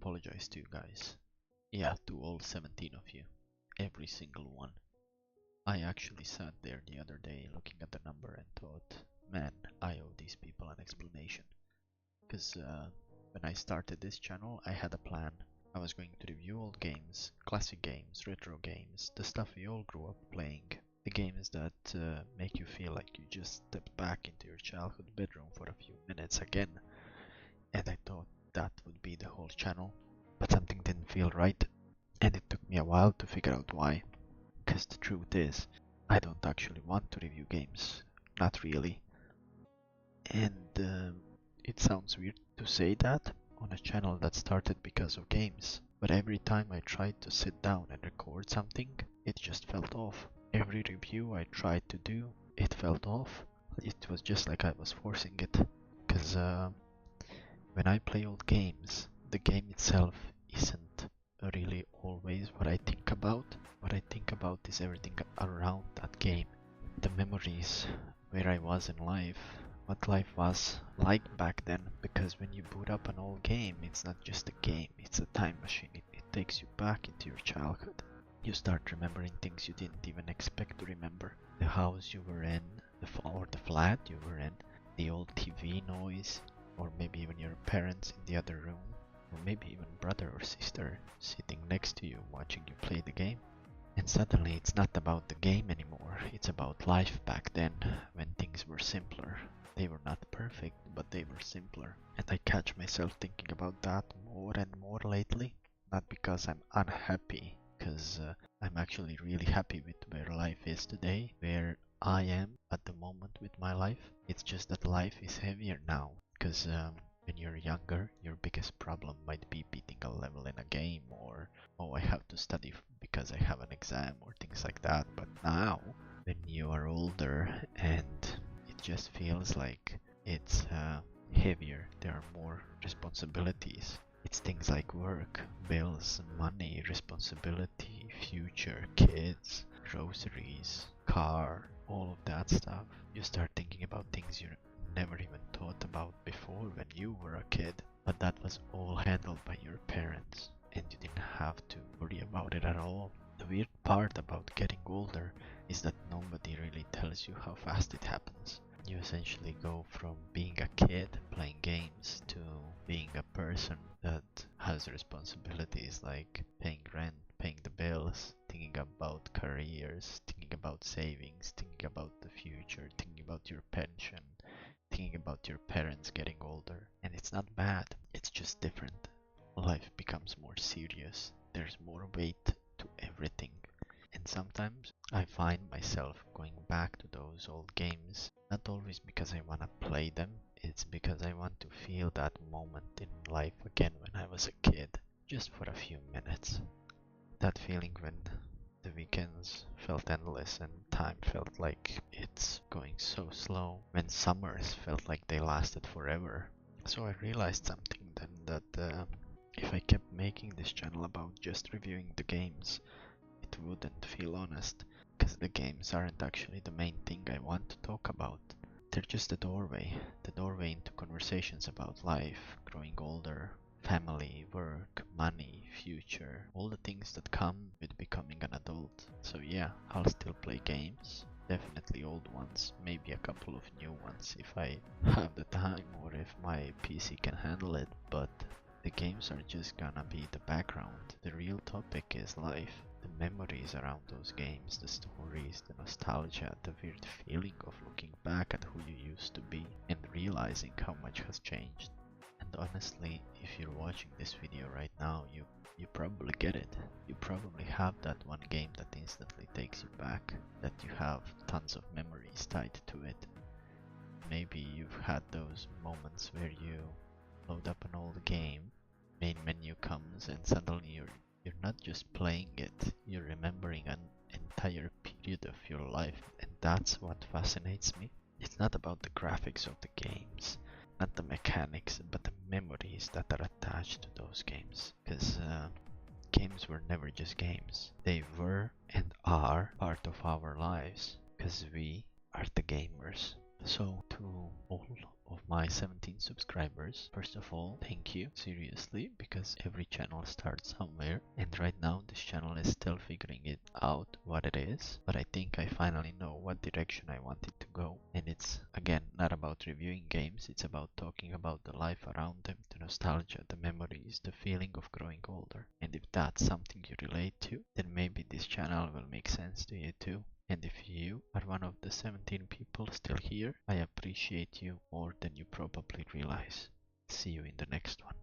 apologize to you guys. Yeah, to all 17 of you. Every single one. I actually sat there the other day looking at the number and thought, man, I owe these people an explanation. Because when I started this channel, I had a plan. I was going to review old games, classic games, retro games, the stuff we all grew up playing. The games that make you feel like you just stepped back into your childhood bedroom for a few minutes again. And I thought that would be the whole channel, but something didn't feel right, and it took me a while to figure out why. Because the truth is, I don't actually want to review games. Not really. And it sounds weird to say that on a channel that started because of games, but every time I tried to sit down and record something, it just felt off. Every review I tried to do, it felt off. It was just like I was forcing it. Because when I play old games, the game itself isn't really always what I think about. What I think about is everything around that game. The memories, where I was in life, what life was like back then. Because when you boot up an old game, it's not just a game, it's a time machine. It takes you back into your childhood. You start remembering things you didn't even expect to remember. The house you were in, or the flat you were in, the old TV noise, or maybe even your parents in the other room, or maybe even brother or sister sitting next to you watching you play the game. And suddenly it's not about the game anymore, it's about life back then, when things were simpler. They were not perfect, but they were simpler. And I catch myself thinking about that more and more lately. Not because I'm unhappy, because I'm actually really happy with where life is today, where I am at the moment with my life. It's just that life is heavier now, because when you're younger, your biggest problem might be beating a level in a game, or oh, I have to study because I have an exam, or things like that. But now, when you are older, and it just feels like it's heavier, there are more responsibilities. It's things like work, bills, money, responsibility, future, kids, groceries, car, all of that stuff. You start thinking about things you never even thought about before when you were a kid, but that was all handled by your parents, and you didn't have to worry about it at all. The weird part about getting older is that nobody really tells you how fast it happens. You essentially go from being a kid playing games to being a person that has responsibilities like paying rent, paying the bills, thinking about careers, thinking about savings, thinking about the future, thinking about your pension, thinking about your parents getting older. And it's not bad, it's just different. Life becomes more serious, there's more weight to everything. And sometimes I find myself going back to those old games, not always because I want to play them, it's because I want to feel that moment in life again when I was a kid, just for a few minutes. That feeling when the weekends felt endless and time felt like it's going so slow, when summers felt like they lasted forever. So I realized something then, that if I kept making this channel about just reviewing the games, it wouldn't feel honest, because the games aren't actually the main thing I want to talk about. They're just the doorway into conversations about life, growing older, family, work, money, future, all the things that come with becoming an adult. So yeah, I'll still play games, definitely old ones, maybe a couple of new ones if I have the time or if my PC can handle it, but the games are just gonna be the background. The real topic is life. The memories around those games, the stories, the nostalgia, the weird feeling of looking back at who you used to be and realizing how much has changed. And honestly, if you're watching this video right now, you probably get it. You probably have that one game that instantly takes you back, that you have tons of memories tied to it. Maybe you've had those moments where you load up an old game, main menu comes, and suddenly you're not just playing it, you're remembering an entire period of your life, and that's what fascinates me. It's not about the graphics of the games, not the mechanics, but the memories that are attached to those games. Because games were never just games. They were and are part of our lives, because we are the gamers. So to all of my 17 subscribers. First of all, thank you, seriously, because every channel starts somewhere, and right now this channel is still figuring it out what it is, but I think I finally know what direction I want it to go. And it's, again, not about reviewing games, it's about talking about the life around them, the nostalgia, the memories, the feeling of growing older. And if that's something you relate to, then maybe this channel will make sense to you too. And if you are one of the 17 people still here, I appreciate you more than you probably realize. See you in the next one.